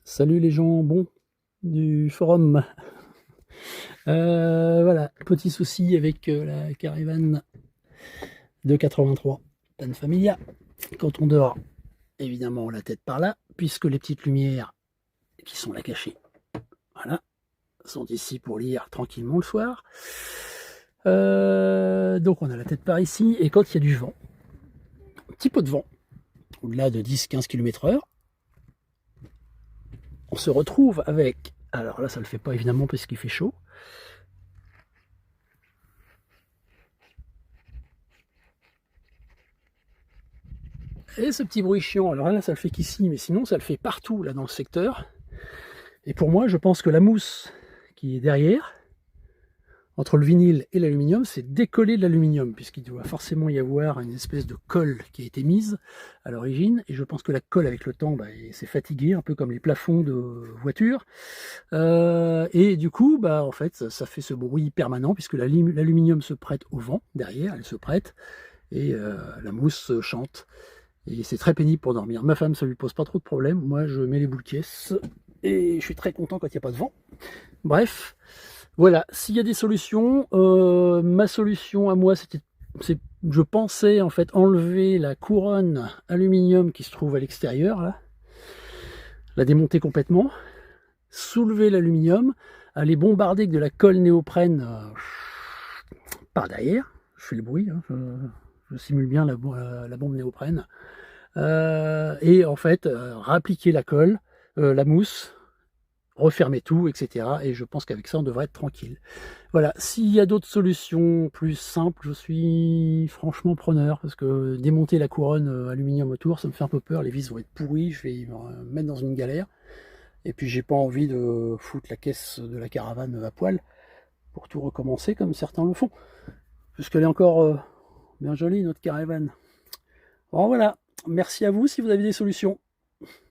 Salut les gens bons du forum. Voilà, petit souci avec la caravane de 83, panne familia. Quand on dort, évidemment, la tête par là, puisque les petites lumières qui sont là cachées, voilà, sont ici pour lire tranquillement le soir. Donc on a la tête par ici, et quand il y a du vent, un petit peu de vent, au-delà de 10-15 km/h, on se retrouve avec, alors là ça ne le fait pas évidemment parce qu'il fait chaud, et ce petit bruit chiant, alors là ça le fait qu'ici, mais sinon ça le fait partout là dans le secteur. Et pour moi, je pense que la mousse qui est derrière, entre le vinyle et l'aluminium, c'est décollé de l'aluminium, puisqu'il doit forcément y avoir une espèce de colle qui a été mise à l'origine, et je pense que la colle avec le temps s'est fatiguée, un peu comme les plafonds de voitures, et du coup, en fait, ça fait ce bruit permanent, puisque l'aluminium se prête au vent, derrière, elle se prête, et la mousse chante. Et c'est très pénible pour dormir. Ma femme, ça lui pose pas trop de problème. Moi, je mets les boules de caisse et je suis très content quand il n'y a pas de vent. Bref, voilà. S'il y a des solutions, ma solution à moi, je pensais en fait enlever la couronne aluminium qui se trouve à l'extérieur, là, la démonter complètement, soulever l'aluminium, aller bombarder avec de la colle néoprène par derrière. Je fais le bruit, hein, je simule bien la bombe néoprène. Et en fait, rappliquer la colle, la mousse, refermer tout, etc. Et je pense qu'avec ça, on devrait être tranquille. Voilà, s'il y a d'autres solutions plus simples, je suis franchement preneur, parce que démonter la couronne aluminium autour, ça me fait un peu peur, les vis vont être pourries, je vais me mettre dans une galère. Et puis j'ai pas envie de foutre la caisse de la caravane à poil pour tout recommencer comme certains le font. Puisqu'elle est encore bien jolie, notre caravane. Bon voilà, merci à vous si vous avez des solutions.